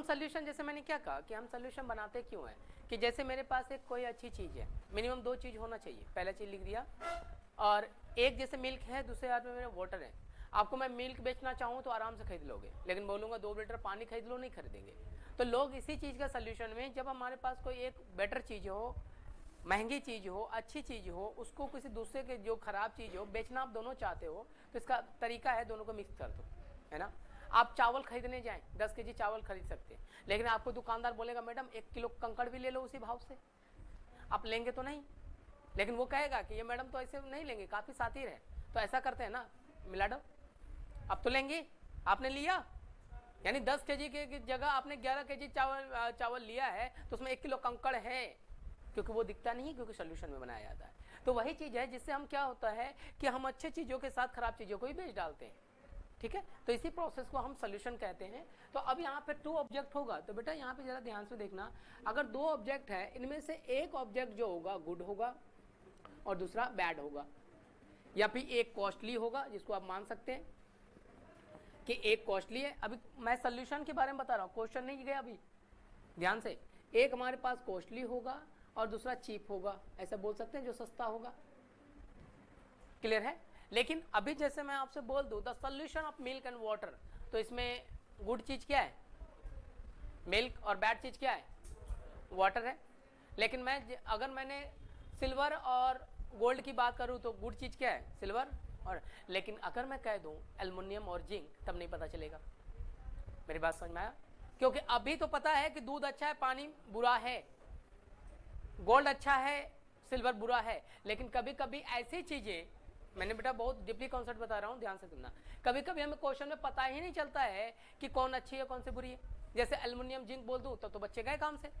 Solution, जैसे मैंने क्या कहा कि हम सोल्यूशन बनाते क्यों हैं, कि जैसे मेरे पास एक कोई अच्छी चीज़ है, मिनिमम 2 चीज़ होना चाहिए, पहला चीज़ लिख दिया, और एक जैसे मिल्क है, दूसरे हाथ में मेरा वाटर है। आपको मैं मिल्क बेचना चाहूँ तो आराम से खरीद लोगे, लेकिन बोलूँगा 2 लीटर पानी खरीद लो, नहीं खरीदेंगे। तो लोग इसी चीज़ का सोल्यूशन में, जब हमारे पास कोई एक बेटर चीज़ हो, महंगी चीज़ हो, अच्छी चीज़ हो, उसको किसी दूसरे के जो ख़राब चीज़ हो बेचना आप दोनों चाहते हो, तो इसका तरीका है दोनों को मिक्स कर दो, है ना। आप चावल खरीदने जाएं, 10 केजी चावल खरीद सकते हैं, लेकिन आपको दुकानदार बोलेगा मैडम 1 किलो कंकड़ भी ले लो उसी भाव से, आप लेंगे तो नहीं, लेकिन वो कहेगा कि ये मैडम तो ऐसे नहीं लेंगे, काफ़ी साथीर है, तो ऐसा करते हैं ना, मिला दो, अब तो लेंगे। आपने लिया, यानी 10 केजी की जगह आपने 11 केजी चावल लिया है, तो उसमें 1 किलो कंकड़ है, क्योंकि वो दिखता नहीं, क्योंकि सोल्यूशन में बनाया जाता है। तो वही चीज़ है जिससे हम क्या होता है कि हम अच्छे चीज़ों के साथ खराब चीज़ों को ही बेच डालते हैं, ठीक है। तो इसी प्रोसेस को हम सोल्यूशन कहते हैं। तो अब यहाँ पे 2 ऑब्जेक्ट होगा, तो बेटा यहाँ पे जरा ध्यान से देखना, अगर 2 ऑब्जेक्ट है, इनमें से एक ऑब्जेक्ट जो होगा गुड होगा और दूसरा बैड होगा, या फिर एक कॉस्टली होगा, जिसको आप मान सकते हैं कि एक कॉस्टली है। अभी मैं सोल्यूशन के बारे में बता रहा हूँ, क्वेश्चन नहीं गया अभी, ध्यान से। एक हमारे पास कॉस्टली होगा और दूसरा चीप होगा, ऐसा बोल सकते हैं, जो सस्ता होगा, क्लियर है। लेकिन अभी जैसे मैं आपसे बोल दूं the solution of milk and water, तो इसमें गुड चीज क्या है, मिल्क, और बैड चीज क्या है, वाटर है। लेकिन मैं अगर मैंने सिल्वर और गोल्ड की बात करूं तो गुड चीज क्या है, सिल्वर, और लेकिन अगर मैं कह दूं एल्युमिनियम और जिंक, तब नहीं पता चलेगा। मेरी बात समझ में आया? क्योंकि अभी तो पता है कि दूध अच्छा है, पानी बुरा है, गोल्ड अच्छा है, सिल्वर बुरा है, लेकिन कभी कभी ऐसी चीजें, मैंने बेटा बहुत डीपली कॉन्सेप्ट बता रहा हूँ, ध्यान से सुनना, कभी कभी हमें क्वेश्चन में पता ही नहीं चलता है कि कौन अच्छी है कौन सी बुरी है। जैसे एल्युमिनियम जिंक बोल दूं तो बच्चे गए काम से,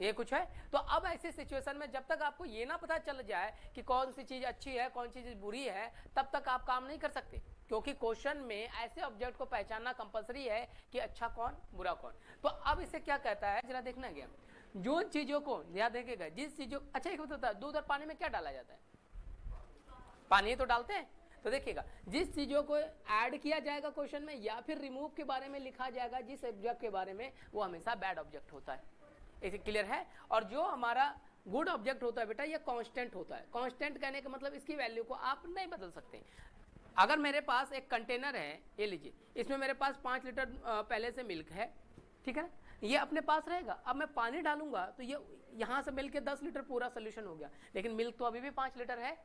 ये कुछ है। तो अब ऐसी सिचुएशन में जब तक आपको ये ना पता चल जाए कि कौन सी चीज अच्छी है कौन सी चीज बुरी है, तब तक आप काम नहीं कर सकते, क्योंकि क्वेश्चन में ऐसे ऑब्जेक्ट को पहचानना कंपलसरी है कि अच्छा कौन बुरा कौन। तो अब इसे क्या कहता है जरा देखना गया, जो चीजों को याद देखेगा, जिस चीजों, अच्छा एक बताता है, दूध और पानी में क्या डाला जाता है, पानी तो डालते हैं। तो देखिएगा, जिस चीजों को ऐड किया जाएगा क्वेश्चन में या फिर रिमूव के बारे में लिखा जाएगा जिस ऑब्जेक्ट के बारे में, वो हमेशा बैड ऑब्जेक्ट होता है, इसे क्लियर है। और जो हमारा गुड ऑब्जेक्ट होता है बेटा, ये कांस्टेंट होता है। कांस्टेंट कहने का मतलब इसकी वैल्यू को आप नहीं बदल सकते। अगर मेरे पास एक कंटेनर है, ये लीजिए, इसमें मेरे पास 5 लीटर पहले से मिल्क है, ठीक है ना, ये अपने पास रहेगा। अब मैं पानी डालूंगा तो ये यहाँ से मिलके 10 लीटर पूरा सोल्यूशन हो गया, लेकिन मिल्क तो अभी भी 5 लीटर है।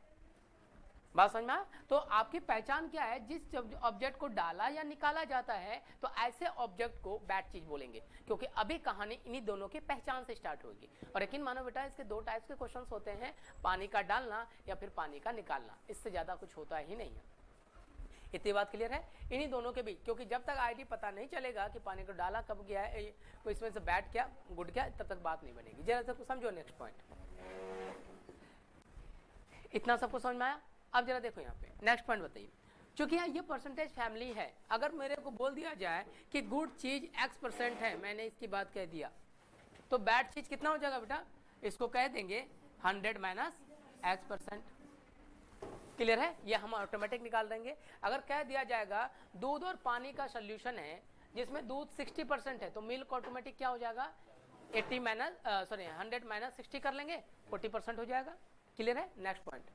बात समझ में आया? तो आपकी पहचान क्या है, जिस ऑब्जेक्ट को डाला या निकाला जाता है, तो ऐसे ऑब्जेक्ट को बैड चीज बोलेंगे, क्योंकि अभी कहानी इन्हीं दोनों की पहचान से स्टार्ट होगी। और यकीन मानो बेटा, इसके 2 टाइप्स के क्वेश्चंस होते हैं, पानी का डालना या फिर पानी का निकालना, इससे ज्यादा कुछ होता ही नहीं है। इतनी बात क्लियर है इन्हीं दोनों के बीच, क्योंकि जब तक आईडी पता नहीं चलेगा कि पानी को डाला कब गया है, तो इसमें से बैड क्या गुड क्या, तब तक बात नहीं बनेगी। जरा सबको समझो, नेक्स्ट पॉइंट, इतना सबको समझ में आया? अब जरा देखो यहाँ पे नेक्स्ट पॉइंट बताइए, चूंकि यहाँ ये परसेंटेज फैमिली है, अगर मेरे को बोल दिया जाए कि गुड चीज X% है, मैंने इसकी बात कह दिया, तो बैड चीज कितना हो जाएगा बेटा, इसको कह देंगे 100 माइनस X%, क्लियर है, ये हम ऑटोमेटिक निकाल देंगे। अगर कह दिया जाएगा दूध और पानी का सोल्यूशन है जिसमें दूध 60% है, तो मिल्क ऑटोमेटिक क्या हो जाएगा, 100 माइनस 60 कर लेंगे, 40% हो जाएगा, क्लियर है। नेक्स्ट पॉइंट,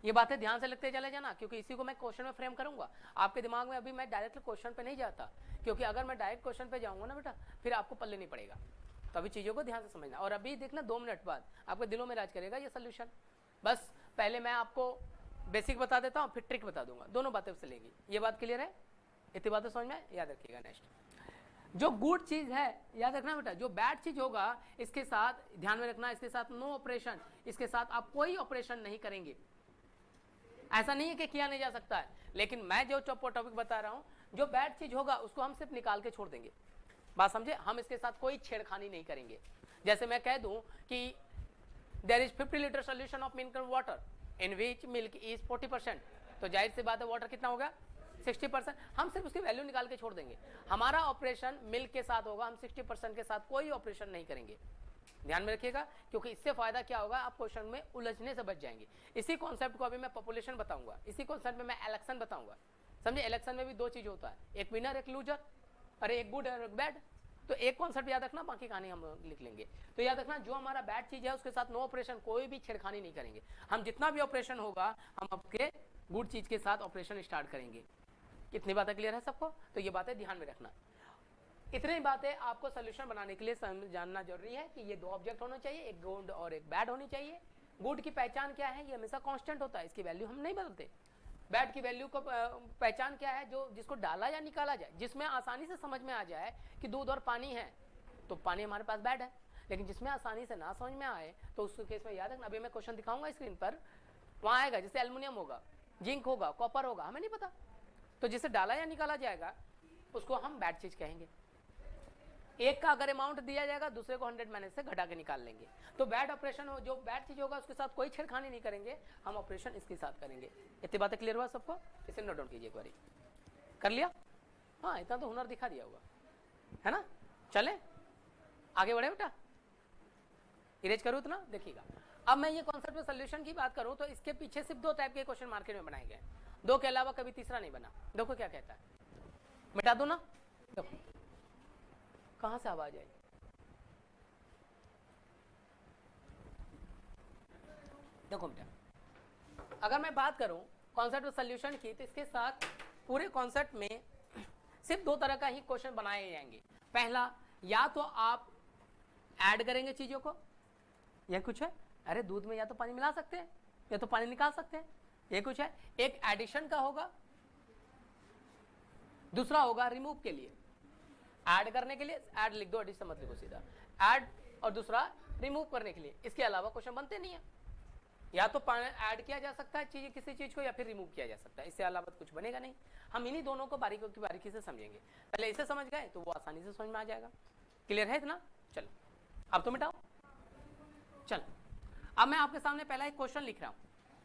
ये बातें ध्यान से लिखते चले जाना, क्योंकि इसी को मैं क्वेश्चन में फ्रेम करूंगा आपके दिमाग में। अभी मैं डायरेक्ट क्वेश्चन पे नहीं जाता, क्योंकि अगर मैं डायरेक्ट क्वेश्चन पे जाऊंगा ना बेटा, फिर आपको पल्ले नहीं पड़ेगा। तो अभी चीजों को ध्यान से समझना, और अभी देखना 2 मिनट बाद आपके दिलों में राज करेगा ये सोल्यूशन। बस पहले मैं आपको बेसिक बता देता हूँ, फिर ट्रिक बता दूंगा, दोनों बातें उससे लेंगी। ये बात क्लियर है? इतनी बातें समझ में याद रखिएगा। नेक्स्ट, जो गुड चीज है याद रखना बेटा, जो बैड चीज होगा इसके साथ ध्यान में रखना, इसके साथ नो ऑपरेशन, इसके साथ आप कोई ऑपरेशन नहीं करेंगे। ऐसा नहीं है कि किया नहीं जा सकता है, लेकिन मैं जो टॉपिक बता रहा हूं, जो बैड चीज होगा उसको हम सिर्फ निकाल के छोड़ देंगे। बात समझे? हम इसके साथ कोई छेड़खानी नहीं करेंगे। जैसे मैं कह दूं कि there is 50 litre solution of milk and water in which milk is 40%, तो जाहिर सी बात है वाटर कितना होगा, 60%। हम सिर्फ उसकी वैल्यू निकाल के छोड़ देंगे। हमारा ऑपरेशन मिल्क के साथ होगा, हम 60% के साथ कोई ऑपरेशन नहीं करेंगे। ध्यान में रखिएगा, क्योंकि इससे फायदा क्या होगा, आप क्वेश्चन में उलझने से बच जाएंगे। इसी कॉन्सेप्ट को अभी मैं पॉपुलेशन बताऊंगा, इसी कॉन्सेप्ट में मैं इलेक्शन बताऊंगा। समझे? इलेक्शन में भी 2 चीज होता है, एक विनर एक लूजर। अरे एक गुड और एक बैड, तो एक कॉन्सेप्ट याद रखना, बाकी कहानी हम लिख लेंगे। तो याद रखना जो हमारा बैड चीज है उसके साथ नो ऑपरेशन, कोई भी छेड़खानी नहीं करेंगे हम, जितना भी ऑपरेशन होगा हम आपके गुड चीज के साथ ऑपरेशन स्टार्ट करेंगे। कितनी बातें क्लियर है सबको? तो ये बातें ध्यान में रखना। इतनी बातें आपको सोल्यूशन बनाने के लिए जानना जरूरी है कि ये दो ऑब्जेक्ट होना चाहिए, एक गुड और एक बैड होनी चाहिए। गुड की पहचान क्या है? ये हमेशा कांस्टेंट होता है, इसकी वैल्यू हम नहीं बदलते। बैड की वैल्यू को पहचान क्या है? जो जिसको डाला या निकाला जाए, जिसमें आसानी से समझ में आ जाए कि दूध और पानी है तो पानी हमारे पास बैड है, लेकिन जिसमें आसानी से ना समझ में आए तो उस केस में याद रखना। अभी मैं क्वेश्चन दिखाऊंगा स्क्रीन पर, वहां आएगा जैसे एल्युमिनियम होगा, जिंक होगा, कॉपर होगा, हमें नहीं पता, तो जिसे डाला या निकाला जाएगा उसको हम बैड चीज कहेंगे। एक का अगर अमाउंट दिया जाएगा दूसरे को 100 माइनस से घटा के निकाल लेंगे। तो बैड ऑपरेशन हो, जो बैड चीज होगा उसके साथ कोई छेड़खानी नहीं करेंगे, हम ऑपरेशन इसके साथ करेंगे। इतनी बातें क्लियर हुआ सबको? इसे नोट डाउन कीजिए एक बारी। कर लिया? हाँ, इतना तो हुनर दिखा दिया होगा, है ना? चले आगे बढ़े बेटा, इरेज करूँ इतना देखिएगा। अब मैं ये कॉन्सेप्ट में सोल्यूशन की बात करूं तो इसके पीछे सिर्फ दो टाइप के क्वेश्चन मार्केट में बनाए गए, दो के अलावा कभी तीसरा नहीं बना। देखो क्या कहता है, मिटा दो ना, देखो कहां से आवाज आई, देखो बेटा अगर मैं बात करूं कॉन्सेप्ट ऑफ सोल्यूशन की तो इसके साथ पूरे कॉन्सेप्ट में सिर्फ दो तरह का ही क्वेश्चन बनाए जाएंगे। पहला, या तो आप ऐड करेंगे चीजों को, यह कुछ है, अरे दूध में या तो पानी मिला सकते हैं या तो पानी निकाल सकते हैं, ये कुछ है। एक एडिशन का होगा, दूसरा होगा रिमूव के लिए, ऐड करने के लिए ऐड लिख दो, एडिशन मत लिखो सीधा, ऐड, और दूसरा रिमूव करने के लिए। इसके अलावा क्वेश्चन बनते नहीं है, या तो ऐड किया जा सकता है चीज किसी चीज को या फिर रिमूव किया जा सकता है, इससे अलावा कुछ बनेगा नहीं। हम इन्हीं दोनों को बारीकी से समझेंगे। पहले इसे समझ गए तो वो आसानी से समझ में आ जाएगा। क्लियर है इतना? चलो अब तो मिटाओ। चलो अब मैं आपके सामने पहला एक क्वेश्चन लिख रहा हूं,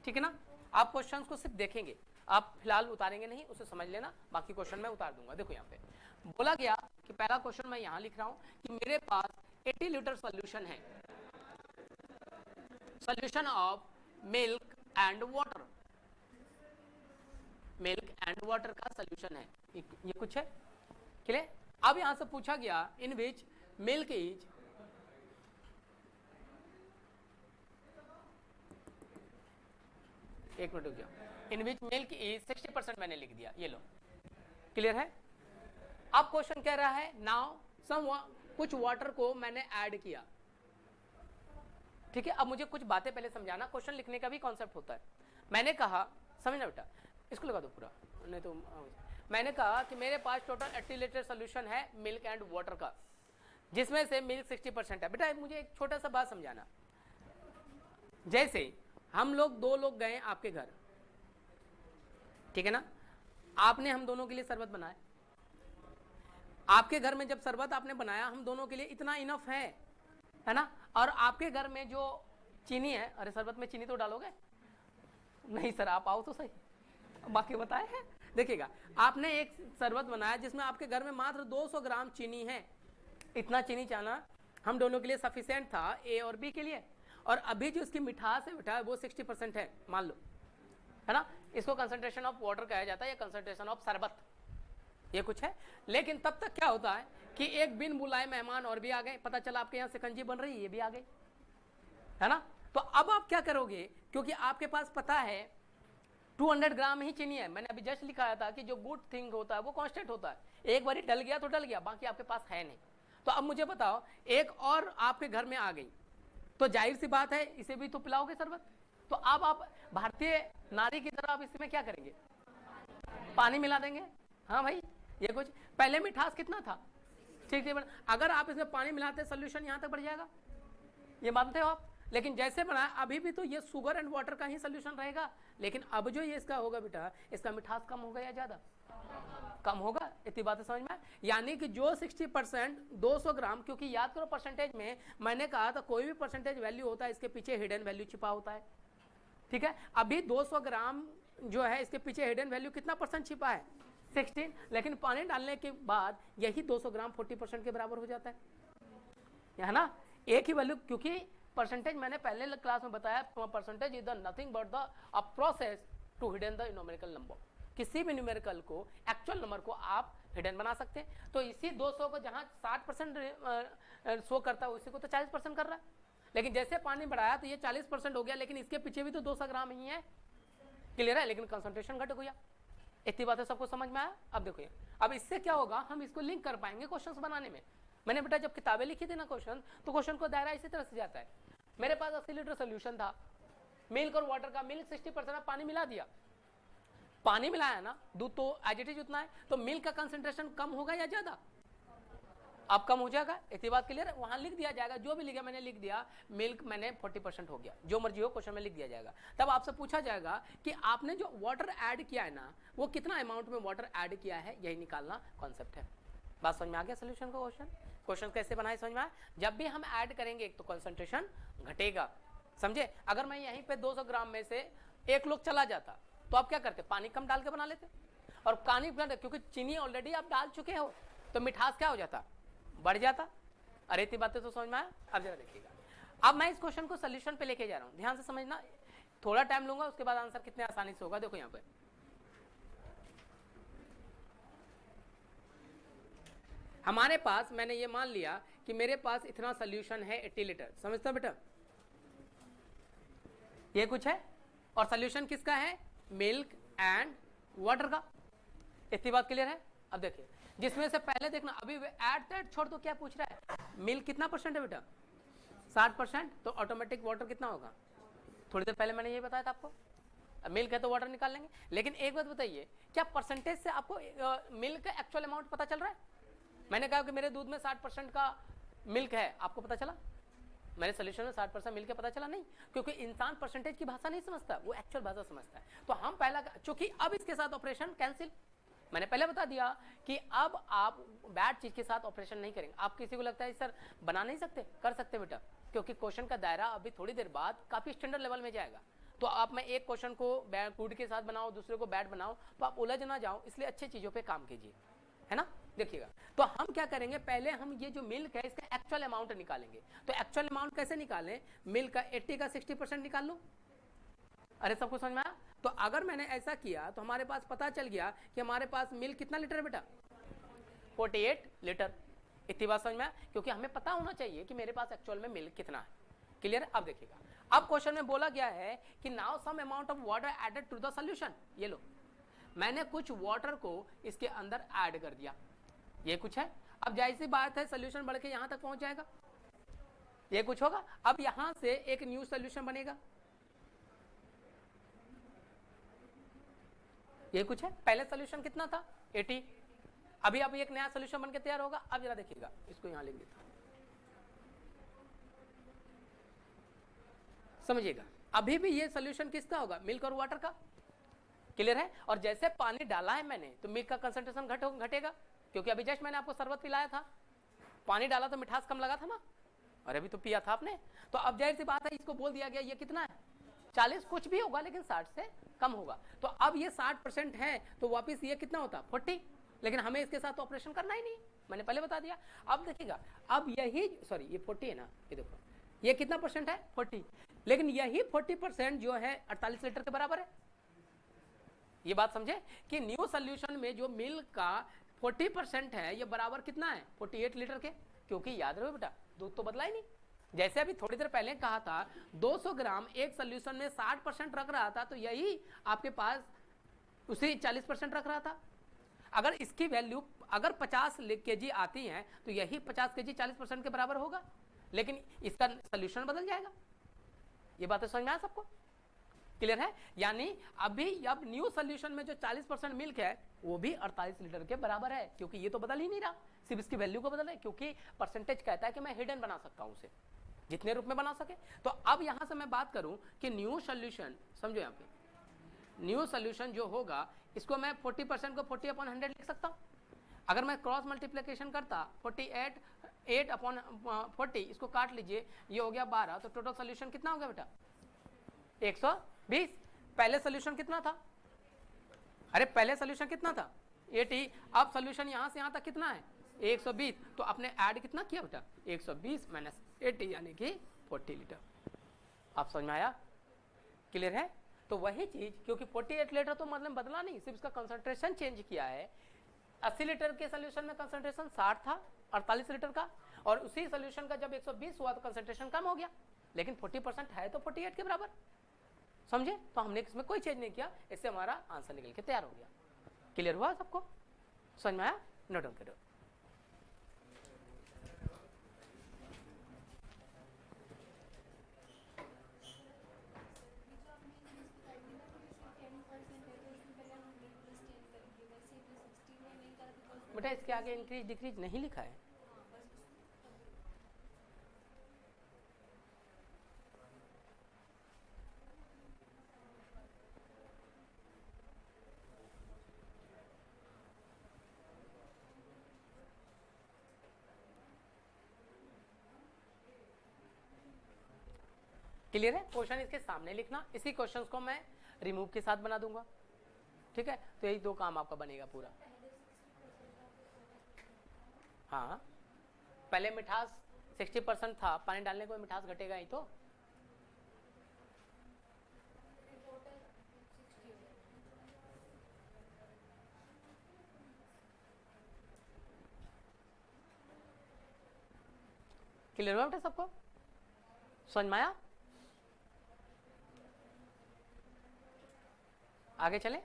ठीक है ना? आप क्वेश्चंस को सिर्फ देखेंगे, आप फिलहाल उतारेंगे नहीं, उसे समझ लेना, बाकी क्वेश्चन मैं उतार दूंगा। देखो यहाँ पे बोला गया कि पहला क्वेश्चन मैं यहाँ लिख रहा हूं कि मेरे पास 80 लीटर सोल्यूशन है, solution of milk and water, milk and water का सोल्यूशन है, ये कुछ है। क्लियर? अब यहां से पूछा गया इन विच मिल्क इज, एक मिनट रुक जाओ, इन विच मिल्क इज 60%, मैंने लिख दिया, ये लो। क्लियर है? अब क्वेश्चन कह रहा है नाउ सम, कुछ वाटर को मैंने ऐड किया, ठीक है? अब मुझे कुछ बातें पहले समझाना, क्वेश्चन लिखने का भी कॉन्सेप्ट होता है। मैंने कहा, समझना बेटा, इसको लगा दो पूरा, नहीं तो मैंने कहा कि मेरे पास टोटल 80 लीटर सोल्यूशन है मिल्क एंड वाटर का, जिसमें से मिल्क 60% है। बेटा मुझे एक छोटा सा बात समझाना, जैसे हम लोग दो लोग गए आपके घर, ठीक है ना? आपने हम दोनों के लिए शरबत बनाया, आपके घर में जब शरबत आपने बनाया हम दोनों के लिए इतना इनफ है ना? और आपके घर में जो चीनी है, अरे शरबत में चीनी तो डालोगे नहीं सर, आप आओ तो सही, बाकी बताए हैं। देखिएगा आपने एक शरबत बनाया जिसमें आपके घर में मात्र 200 ग्राम चीनी है, इतना चीनी चाना हम दोनों के लिए सफिशिएंट था, ए और बी के लिए, और अभी जो इसकी मिठास है बेटा वो 60% है मान लो, है ना? इसको कंसंट्रेशन ऑफ वाटर कहा जाता है या कंसंट्रेशन ऑफ शरबत, ये कुछ है। लेकिन तब तक क्या होता है कि एक बिन बुलाए मेहमान और भी आ गए, पता चला आपके यहाँ शिकंजी बन रही है, ये भी आ गई, है ना? तो अब आप क्या करोगे, क्योंकि आपके पास पता है 200 ग्राम ही चीनी है, मैंने अभी जस्ट लिखाया था कि जो गुड थिंग होता है वो कांस्टेंट होता है, एक बार डल गया तो डल गया, बाकी आपके पास है नहीं। तो अब मुझे बताओ एक और आपके घर में आ गई, तो जाहिर सी बात है इसे भी तो पिलाओगे शरबत। तो अब आप भारतीय नारी की तरह आप इसमें क्या करेंगे, पानी मिला देंगे। हाँ भाई, ये कुछ पहले मिठास कितना था, ठीक है? अगर आप इसमें पानी मिलाते सोल्यूशन यहाँ तक बढ़ जाएगा, ये मानते हो आप? लेकिन जैसे बनाया अभी भी तो ये शुगर एंड वाटर का ही सोल्यूशन रहेगा, लेकिन अब जो ये इसका होगा बेटा, इसका मिठास कम होगा या ज्यादा? कम होगा। इतनी बातें समझ में? यानी कि जो 60% 200 ग्राम, क्योंकि याद करो परसेंटेज में मैंने कहा था कोई भी परसेंटेज वैल्यू होता है इसके पीछे हिडन वैल्यू छिपा होता है, ठीक है? अभी 200 ग्राम जो है इसके पीछे हिडन वैल्यू कितना परसेंट छिपा है, 16, लेकिन पानी डालने के बाद यही 200 ग्राम 40% के बराबर हो जाता है ना? एक ही वैल्यू, क्योंकि परसेंटेज मैंने पहले क्लास में बताया, percentage is the nothing but the process to hidden the numerical number. किसी भी न्यूमेरिकल को, एक्चुअल नंबर को आप हिडन बना सकते हैं। तो इसी 200 को जहाँ 60% शो करता है उसी को तो 40% कर रहा है। लेकिन जैसे पानी बढ़ाया तो ये 40% हो गया, लेकिन इसके पीछे भी तो 200 ग्राम ही है। क्लियर है, लेकिन कंसंट्रेशन घट गया। इतनी बातें सबको समझ में आया। अब देखो अब इससे क्या होगा, हम इसको लिंक कर पाएंगे क्वेश्चंस बनाने में। मैंने बेटा जब किताबें लिखी थी ना क्वेश्चन, तो क्वेश्चन को दायरा इसी तरह से जाता है। मेरे पास 80 लीटर सोल्यूशन था, मिल्क और वाटर का। मिल्क 60% पानी मिला दिया, पानी मिलाया ना, दूध तो एज इट इज उतना है, तो मिल्क का कंसंट्रेशन कम होगा या ज्यादा? अब कम हो जाएगा। इतनी बात क्लियर है। वहां लिख दिया जाएगा, जो भी लिखा मैंने लिख दिया, मिल्क मैंने 40% हो गया, जो मर्जी हो क्वेश्चन में लिख दिया जाएगा। तब आपसे पूछा जाएगा कि आपने जो वाटर ऐड किया है ना, वो कितना अमाउंट में वाटर ऐड किया है, यही निकालना कॉन्सेप्ट है। बात समझ में आ गया? सोल्यूशन का क्वेश्चन कैसे बनाए समझ में आया? जब भी हम ऐड करेंगे एक तो कंसंट्रेशन घटेगा, समझे? अगर मैं यहीं पे 200 ग्राम में से 1 लोग चला जाता तो आप क्या करते? पानी कम डाल के बना लेते, और पानी क्योंकि चीनी ऑलरेडी आप डाल चुके हो तो मिठास क्या हो जाता? बढ़ जाता। अरे इतनी बातें तो समझ में आया? अब जरा देखिएगा, अब मैं इस क्वेश्चन को सोल्यूशन पे लेके जा रहा हूं, ध्यान से समझना। थोड़ा टाइम लूंगा, उसके बाद आंसर कितने आसानी से होगा। देखो यहां पे हमारे पास, मैंने ये मान लिया कि मेरे पास इतना सोल्यूशन है 80 लीटर, समझता बेटा? ये कुछ है, और सोल्यूशन किसका है? मिल्क एंड वाटर का। इतनी बात क्लियर है? अब देखिए, जिसमें से पहले देखना, अभी ऐड दैट छोड़ दो, क्या पूछ रहा है? मिल्क कितना परसेंट है बेटा? 60%। तो ऑटोमेटिक वाटर कितना होगा? थोड़ी देर पहले मैंने ये बताया था आपको, मिल्क है तो वाटर निकाल लेंगे। लेकिन एक बात बताइए, क्या परसेंटेज से आपको मिल्क का एक्चुअल अमाउंट पता चल रहा है? मैंने कहा कि मेरे दूध में 60% का मिल्क है, आपको पता चला? मेरे सोल्यूशन में 60% मिल्क है, पता चला? नहीं, क्योंकि इंसान परसेंटेज की भाषा नहीं समझता, वो एक्चुअल भाषा समझता है। तो हम पहला, चूंकि अब इसके साथ ऑपरेशन कैंसिल, मैंने पहले बता दिया कि अब आप बैड चीज के साथ ऑपरेशन नहीं करेंगे। आप किसी को लगता है सर बना नहीं सकते, कर सकते बेटा, क्योंकि क्वेश्चन का दायरा अभी थोड़ी देर बाद काफी स्टैंडर्ड लेवल में जाएगा। तो आप में एक क्वेश्चन को गुड के साथ बनाओ, दूसरे को बैड बनाओ, तो आप उलझ ना जाओ, इसलिए अच्छी चीजों पे काम कीजिए, है ना? देखिएगा, तो हम क्या करेंगे, पहले हम ये जो मिल्क है इसका एक्चुअल अमाउंट निकालेंगे। तो एक्चुअल अमाउंट कैसे निकालें? मिल्क का 80 का 60% निकाल लो। अरे सबको समझ में आया? तो अगर मैंने ऐसा किया तो हमारे पास पता चल गया कि हमारे पास मिल्क कितना लीटर है बेटा? 48 लीटर। इतनी बात समझ में आया? क्योंकि हमें पता होना चाहिए कि मेरे पास एक्चुअल में मिल्क कितना है। क्लियर है? अब देखिएगा, अब क्वेश्चन में बोला गया है कि now some amount of water added to the solution. ये लो, मैंने कुछ वाटर को इसके अंदर ऐड कर दिया, ये कुछ है। अब जाहिर सी बात है, सोल्यूशन बढ़ के यहां तक पहुंच जाएगा, ये कुछ होगा। अब यहां से एक न्यू सोल्यूशन बनेगा, ये कुछ है। पहले सोल्यूशन कितना था? 80। अभी अब एक नया सोल्यूशन बनके तैयार होगा। अब जरा देखिएगा, इसको यहां लिख देता हूं, समझिएगा। अभी भी ये सोल्यूशन किसका होगा? मिल्क और वाटर का। क्लियर है? और जैसे पानी डाला है मैंने, तो मिल्क का कंसंट्रेशन घटेगा, क्योंकि अभी जस्ट मैंने आपको शरबत पिलाया था, पानी डाला तो मिठास कम लगा था ना, और अभी तो पिया था आपने। तो अब जाहिर सी बात है, इसको बोल दिया गया ये कितना है? 40 कुछ भी होगा, लेकिन 60 से कम होगा। तो अब ये 60% है, तो वापिस ये कितना होता? 40। लेकिन हमें इसके साथ ऑपरेशन करना ही नहीं, मैंने पहले बता दिया। अब देखिएगा, अब यही, सॉरी ये 40 है ना, ये देखो ये कितना परसेंट है? 40। लेकिन यही 40% जो है 48 लीटर के बराबर है। ये बात समझे कि न्यू सोल्यूशन में जो मिल्क का 40% है, ये बराबर कितना है? 48 लीटर के। क्योंकि याद रहो बेटा, दूध तो बदला ही नहीं। जैसे अभी थोड़ी देर पहले कहा था, 200 ग्राम एक सोल्यूशन में 60% रख रहा था, तो यही आपके पास उसी 40% रख रहा था। अगर इसकी वैल्यू अगर 50 केजी आती है, तो यही 50 केजी 40% के बराबर होगा, लेकिन इसका सोल्यूशन बदल जाएगा। ये बातें समझ में आया सबको? क्लियर है? यानी अभी अब न्यू सोल्यूशन में जो 40% मिल्क है, वो भी 48 लीटर के बराबर है, क्योंकि ये तो बदल ही नहीं रहा, सिर्फ इसकी वैल्यू को बदल है। क्योंकि परसेंटेज कहता है कि मैं हिडन बना सकता हूं उसे, जितने रूप में बना सके। तो अब यहां से मैं बात करूं कि न्यू सोल्यूशन, समझो यहां पे न्यू सोल्यूशन जो होगा, इसको मैं 40% को 40/100 लिख सकता हूं। अगर मैं क्रॉस मल्टीप्लिकेशन करता, 48 8/40, इसको काट लीजिए, ये हो गया 12। तो टोटल सोल्यूशन कितना हो गया बेटा? 120। पहले सोल्यूशन कितना था? अरे पहले सोल्यूशन कितना था? 80। अब सोल्यूशन यहां से यहां तक कितना है? 120। तो आपने ऐड कितना किया बेटा? 120 माइनस 80 यानी कि 40 लीटर। आप समझ में आया? क्लियर है? तो वही चीज, क्योंकि 48 लीटर तो मतलब बदला नहीं, सिर्फ इसका कंसंट्रेशन चेंज किया है। 80 लीटर के सोल्यूशन में कंसंट्रेशन 60 था 48 लीटर का, और उसी सोल्यूशन का जब 120 हुआ तो कंसंट्रेशन कम हो गया, लेकिन 40% है तो 48 के बराबर, समझे? तो हमने इसमें कोई चेंज नहीं किया, इससे हमारा आंसर निकल के तैयार हो गया। क्लियर हुआ सबको? समझ में आया? नोट डाउन करो। बेटा इसके आगे इंक्रीज डिक्रीज नहीं लिखा है। क्लियर है? क्वेश्चन इसके सामने लिखना, इसी क्वेश्चन को मैं रिमूव के साथ बना दूंगा, ठीक है? तो यही दो काम आपका बनेगा पूरा। हाँ, पहले मिठास 60% था, पानी डालने को मिठास घटेगा ही तो। क्लियर हुआ बेटा सबको? समझ में आया? आगे चले।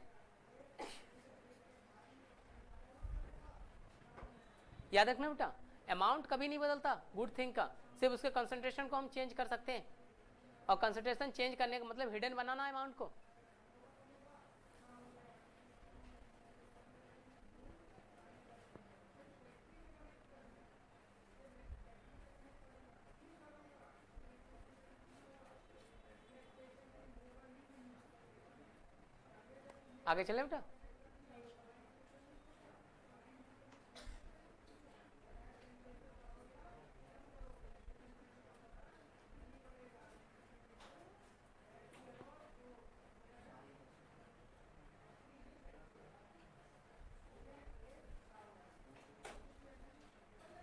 याद रखना बेटा, अमाउंट कभी नहीं बदलता गुड थिंग का, सिर्फ उसके कंसंट्रेशन को हम चेंज कर सकते हैं, और कंसंट्रेशन चेंज करने का मतलब हिडन बनाना है अमाउंट को। आगे चले बेटा।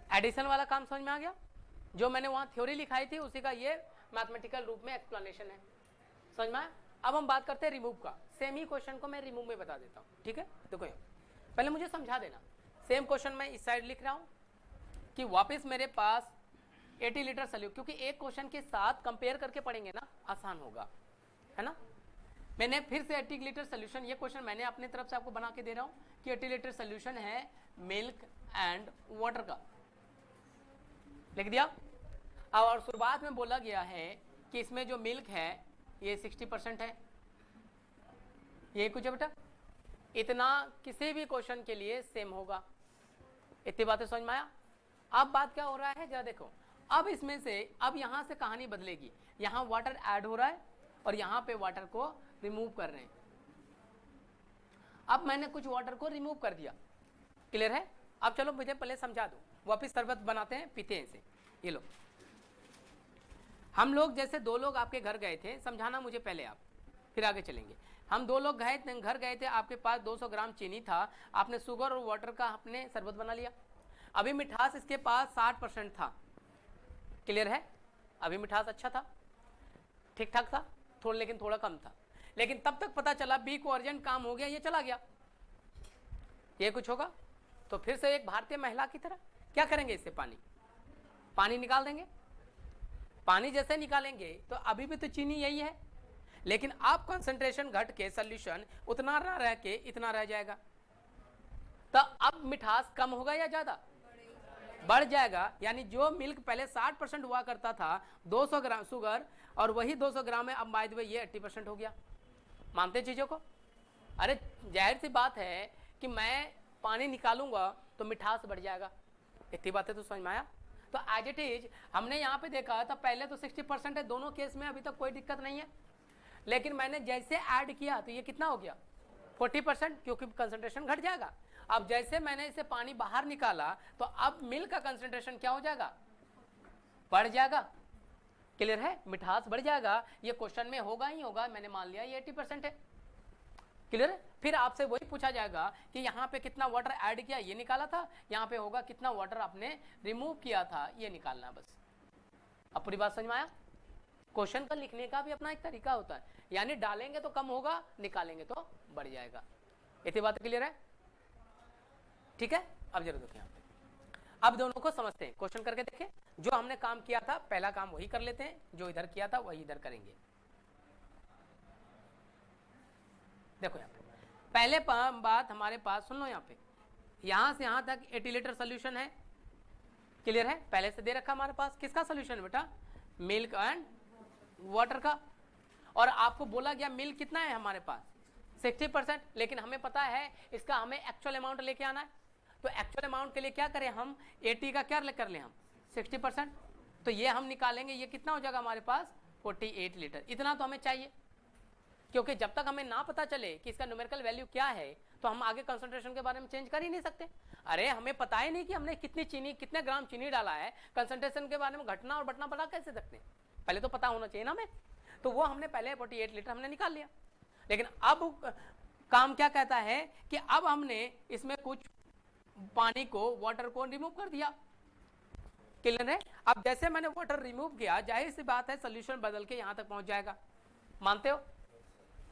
एडिशन वाला काम समझ में आ गया? जो मैंने वहां थ्योरी लिखाई थी उसी का ये मैथमेटिकल रूप में एक्सप्लेनेशन है, समझ में आया? अब हम बात करते हैं रिमूव का। सेम ही क्वेश्चन को मैं रिमूव में बता देता हूँ, ठीक है? देखो पहले मुझे समझा देना। सेम क्वेश्चन मैं इस साइड लिख रहा हूँ कि वापस मेरे पास 80 लीटर सोल्यूशन, क्योंकि एक क्वेश्चन के साथ कंपेयर करके पढ़ेंगे ना, आसान होगा, है ना? मैंने फिर से 80 लीटर सोल्यूशन, ये क्वेश्चन मैंने अपनी तरफ से आपको बना के दे रहा हूँ कि 80 लीटर सोल्यूशन है मिल्क एंड वाटर का, लिख दिया। और शुरुआत में बोला गया है कि इसमें जो मिल्क है ये 60% है, ये कुछ है बेटा, इतना किसी भी क्वेश्चन के लिए सेम होगा। इतनी बातें समझ में आया? अब बात क्या हो रहा है जरा देखो, अब इसमें से अब यहां से कहानी बदलेगी, यहां वाटर ऐड हो रहा है और यहां पे वाटर को रिमूव कर रहे हैं। अब मैंने कुछ वाटर को रिमूव कर दिया, क्लियर है? अब चलो मुझे पहले समझा दो, वापिस शरबत बनाते हैं, पीते हैं इसे। ये लो, हम लोग जैसे दो लोग आपके घर गए थे, समझाना मुझे पहले आप, फिर आगे चलेंगे। हम दो लोग घर गए थे, आपके पास 200 ग्राम चीनी था, आपने शुगर और वाटर का आपने शरबत बना लिया। अभी मिठास इसके पास 60% था, क्लियर है? अभी मिठास अच्छा था, ठीक ठाक था, थोड़ा लेकिन थोड़ा कम था, लेकिन तब तक पता चला बी को अर्जेंट काम हो गया, ये चला गया, ये कुछ होगा। तो फिर से एक भारतीय महिला की तरह क्या करेंगे, इससे पानी निकाल देंगे। पानी जैसे निकालेंगे तो अभी भी तो चीनी यही है, लेकिन आप कंसंट्रेशन घट के सोल्यूशन उतना ना रह के इतना रह जाएगा, तो अब मिठास कम होगा या ज्यादा? बढ़ जाएगा। यानी जो मिल्क पहले 60% हुआ करता था 200 ग्राम शुगर, और वही 200 ग्राम में अब बाय द वे ये 80% हो गया। मानते चीजों को? अरे जाहिर सी बात है कि मैं पानी निकालूंगा तो मिठास बढ़ जाएगा। इतनी बातें तो समझ में आया? तो एज इट इज हमने यहाँ पे देखा था, पहले तो 60% है दोनों केस में, अभी तक कोई दिक्कत नहीं है, लेकिन मैंने जैसे ऐड किया तो ये कितना हो गया 40%, क्योंकि कंसंट्रेशन घट जाएगा। अब जैसे मैंने इसे पानी बाहर निकाला तो अब मिल्क का कंसंट्रेशन क्या हो जाएगा, बढ़ जाएगा। क्लियर है? मिठास बढ़ जाएगा। ये क्वेश्चन में होगा ही होगा, मैंने मान लिया ये 80% है। क्लियर है? फिर आपसे वही पूछा जाएगा कि यहाँ पे कितना वाटर ऐड किया, ये निकाला था, यहाँ पे होगा कितना वाटर आपने रिमूव किया था, ये निकालना बस। अब पूरी बात समझ में आया? क्वेश्चन का लिखने का भी अपना एक तरीका होता है, यानी डालेंगे तो कम होगा, निकालेंगे तो बढ़ जाएगा। इतनी बात क्लियर है? ठीक है, अब जरा देखिए यहाँ पे, अब दोनों को समझते हैं, क्वेश्चन करके देखें। जो हमने काम किया था पहला काम वही कर लेते हैं, जो इधर किया था वही इधर करेंगे। देखो यहाँ पे पहले बात हमारे पास सुन लो, यहाँ पे यहां से यहां तक 80 लीटर सोल्यूशन है, क्लियर है, पहले से दे रखा हमारे पास। किसका सोल्यूशन बेटा? मिल्क एंड वाटर का। और आपको बोला गया मिल्क कितना है हमारे पास? 60%, लेकिन हमें पता है इसका हमें एक्चुअल अमाउंट लेके आना है। तो एक्चुअल अमाउंट के लिए क्या करें हम? 80 का क्या कर लें हम? 60%। तो ये हम निकालेंगे, ये कितना हो जाएगा हमारे पास? 48 लीटर। इतना तो हमें चाहिए, क्योंकि जब तक हमें ना पता चले कि इसका न्यूमेरिकल वैल्यू क्या है तो हम आगे कंसंट्रेशन के बारे में चेंज कर ही नहीं सकते। अरे हमें पता ही नहीं कि हमने कितनी चीनी, कितने ग्राम चीनी डाला है, कंसंट्रेशन के बारे में घटना और बटना बता कैसे सकते हैं? पहले तो पता होना चाहिए ना हमें। तो वो हमने पहले 48 लीटर हमने निकाल लिया। लेकिन अब काम क्या कहता है कि अब हमने इसमें कुछ पानी को, वाटर को रिमूव कर दिया, क्लियर है। अब जैसे मैंने वाटर रिमूव किया, जाहिर सी बात है सोल्यूशन बदल के यहां तक पहुंच जाएगा, मानते हो?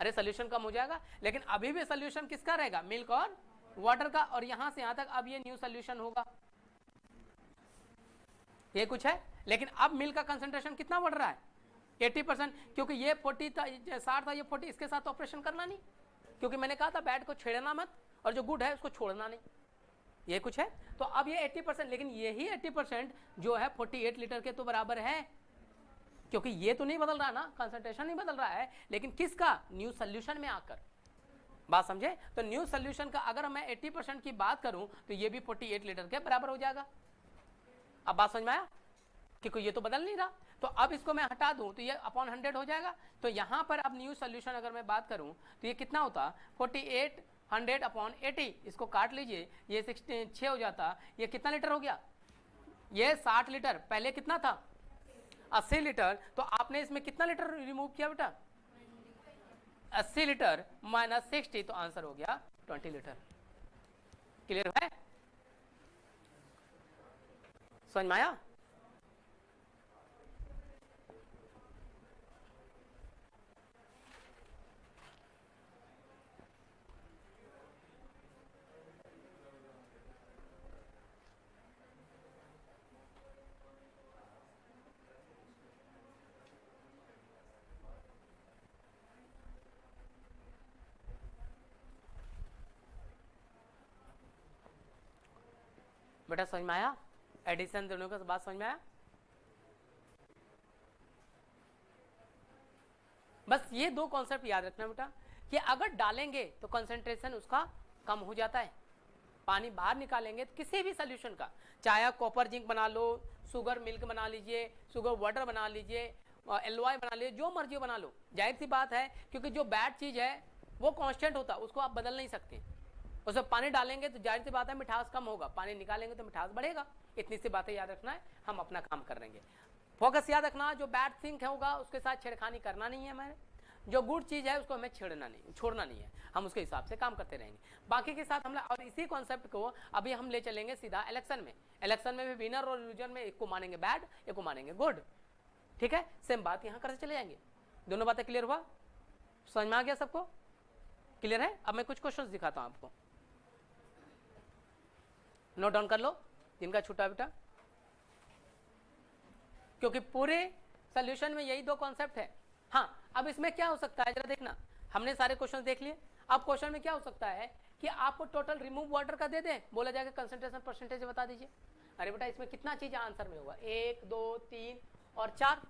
अरे सोल्यूशन कम हो जाएगा, लेकिन अभी भी सोल्यूशन किसका रहेगा? मिल्क और वाटर का। और यहां से यहां तक अब ये न्यू सोल्यूशन होगा, ये कुछ है। लेकिन अब मिल्क का कंसंट्रेशन कितना बढ़ रहा है? 80%, क्योंकि ये 40 था, 60 था, ये 40, इसके साथ ऑपरेशन करना नहीं, क्योंकि मैंने कहा था बैड को छेड़ना मत और जो गुड है उसको छोड़ना नहीं, ये कुछ है। तो अब ये 80%, लेकिन यही 80% जो है 48 लीटर के तो बराबर है, क्योंकि ये तो नहीं बदल रहा ना, कंसंट्रेशन नहीं बदल रहा है, लेकिन किसका? न्यू सोल्यूशन में आकर। बात समझे? तो न्यू सोल्यूशन का अगर मैं 80% की बात करूं तो ये भी 48 लीटर के बराबर हो जाएगा। अब बात समझ में आया? क्योंकि ये तो बदल नहीं रहा। तो अब इसको मैं हटा दूं तो ये अपॉन 100 हो जाएगा। तो यहां पर अब न्यू सोल्यूशन अगर मैं बात करूं तो ये कितना होता? 48 100 अपॉन 80, इसको काट लीजिए, ये 66 हो जाता। ये कितना लीटर हो गया? ये 60 लीटर। पहले कितना था? 80 लीटर। तो आपने इसमें कितना लीटर रिमूव किया बेटा? 80 लीटर माइनस 60, तो आंसर हो गया 20 लीटर। क्लियर है? समझ में आया? बेटा समझ में आया? एडिशन दोनों का बात समझ में आया? बस ये दो कॉन्सेप्ट याद रखना बेटा, कि अगर डालेंगे तो कंसंट्रेशन उसका कम हो जाता है, पानी बाहर निकालेंगे तो किसी भी सोल्यूशन का, चाहे कॉपर जिंक बना लो, शुगर मिल्क बना लीजिए, शुगर वाटर बना लीजिए, एलवाई बना लीजिए, जो मर्जी बना लो, जाहिर सी बात है, क्योंकि जो बैड चीज है वो कांस्टेंट होता है, उसको आप बदल नहीं सकते। उसमें पानी डालेंगे तो जाहिर सी बात है मिठास कम होगा, पानी निकालेंगे तो मिठास बढ़ेगा। इतनी सी बातें याद रखना है, हम अपना काम कर लेंगे। फोकस याद रखना, जो बैड थिंग होगा उसके साथ छेड़खानी करना नहीं है हमें, जो गुड चीज है उसको हमें छोड़ना नहीं है, हम उसके हिसाब से काम करते रहेंगे। बाकी के साथ हम, और इसी कॉन्सेप्ट को अभी हम ले चलेंगे सीधा इलेक्शन में। इलेक्शन में भी विनर और लूजर में एक को मानेंगे बैड, एक को मानेंगे गुड, ठीक है। सेम बात यहाँ करते चले जाएंगे। दोनों बातें क्लियर हुआ? समझ में आ गया सबको? क्लियर है? अब मैं कुछ क्वेश्चंस दिखाता हूं आपको, नोट डाउन कर लो जिनका छूटा बेटा, क्योंकि पूरे सोल्यूशन में यही दो कॉन्सेप्ट है। हाँ, अब इसमें क्या हो सकता है जरा देखना, हमने सारे क्वेश्चन देख लिए। अब क्वेश्चन में क्या हो सकता है कि आपको टोटल रिमूव वाटर का दे दें, बोला जाएगा कंसंट्रेशन परसेंटेज बता दीजिए। अरे बेटा इसमें कितना चीज आंसर में होगा? 1 2 3 और 4,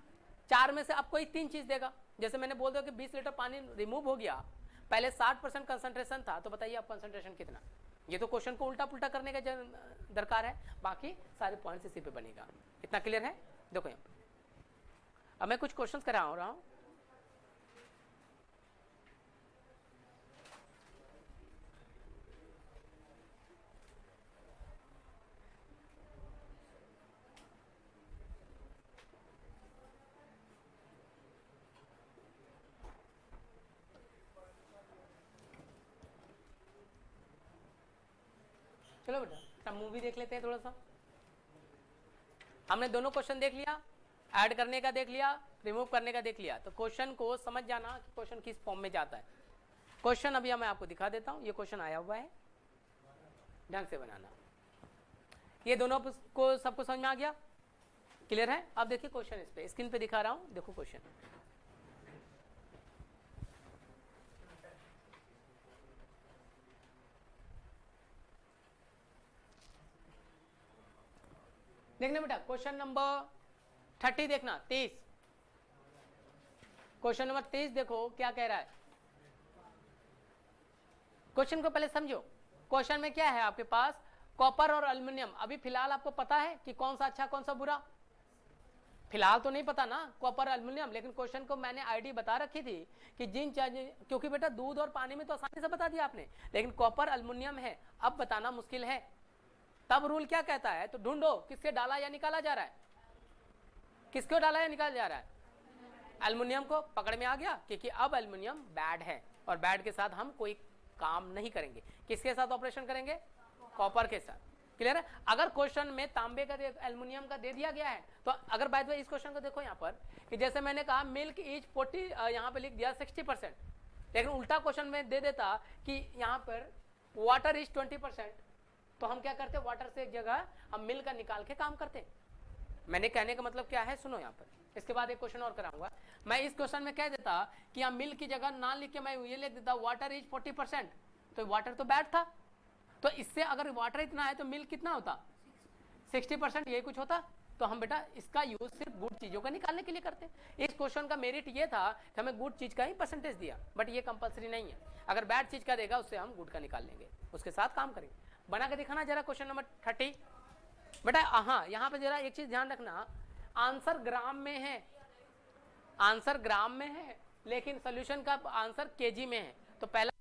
4 में से आपको 3 चीज देगा। जैसे मैंने बोल दिया कि 20 लीटर पानी रिमूव हो गया, पहले 60% कंसंट्रेशन था, तो बताइए आप कंसंट्रेशन कितना? ये तो क्वेश्चन को उल्टा पुल्टा करने का दरकार है, बाकी सारे पॉइंट्स इसी पे बनेगा। इतना क्लियर है? देखो यहाँ अब मैं कुछ क्वेश्चंस करा रहा हूं। चलो बेटा मूवी देख लेते हैं थोड़ा सा। हमने दोनों क्वेश्चन देख लिया, ऐड करने का देख लिया, रिमूव करने का देख लिया। तो क्वेश्चन को समझ जाना कि क्वेश्चन किस फॉर्म में जाता है। क्वेश्चन अभी मैं आपको दिखा देता हूं, ये क्वेश्चन आया हुआ है, ढंग से बनाना। ये दोनों को सबको समझ में आ गया? क्लियर है? अब देखिए क्वेश्चन, इस पे स्क्रीन पे दिखा रहा हूं, देखो क्वेश्चन। देखना बेटा, क्वेश्चन नंबर 30 देखना, 30। क्वेश्चन नंबर 30 देखो क्या कह रहा है। क्वेश्चन को पहले समझो। क्वेश्चन में क्या है आपके पास, कॉपर और एल्युमिनियम। अभी फिलहाल आपको पता है कि कौन सा अच्छा कौन सा बुरा? फिलहाल तो नहीं पता ना, कॉपर एल्युमिनियम। लेकिन क्वेश्चन को मैंने आईडी बता रखी थी कि जिन क्योंकि बेटा दूध और पानी में तो आसानी से बता दिया आपने, लेकिन कॉपर एल्युमिनियम है, अब बताना मुश्किल है। तब रूल क्या कहता है, तो ढूंढो किससे डाला या निकाला जा रहा है, किसको डाला या निकाला जा रहा है। एल्युमिनियम को पकड़ में आ गया, क्योंकि अब एल्युमिनियम बैड है और बैड के साथ हम कोई काम नहीं करेंगे। किसके साथ ऑपरेशन करेंगे? कॉपर के साथ। क्लियर है? अगर क्वेश्चन में तांबे का एल्युमिनियम का दे दिया गया है, तो अगर बाय द वे इस क्वेश्चन को देखो यहाँ पर कि जैसे मैंने कहा मिल्क इज 40, यहाँ पे लिख दिया 60%, लेकिन उल्टा क्वेश्चन में दे देता कि यहाँ पर वाटर इज 20%, तो हम क्या करते? वाटर से एक जगह हम मिल्क का निकाल के काम करते। मैंने कहने का मतलब क्या है, सुनो यहाँ पर। इसके बाद एक क्वेश्चन और कराऊंगा मैं। इस क्वेश्चन में कह देता कि यहाँ मिल्क की जगह ना लिख के मैं ये लिख देता वाटर इज 40%, तो वाटर तो बैड था। तो इससे अगर वाटर इतना है तो मिल्क कितना होता? 60%, यही कुछ होता। तो हम बेटा इसका यूज सिर्फ गुड चीजों का निकालने के लिए करते। इस क्वेश्चन का मेरिट ये था कि हमें गुड चीज का ही परसेंटेज दिया, बट ये कंपलसरी नहीं है। अगर बैड चीज का देगा उससे हम गुड का निकाल लेंगे, उसके साथ काम करेंगे। बना के दिखाना जरा क्वेश्चन नंबर 30 बेटा। हाँ, यहाँ पे जरा एक चीज ध्यान रखना, आंसर ग्राम में है, आंसर ग्राम में है, लेकिन सोल्यूशन का आंसर केजी में है। तो पहला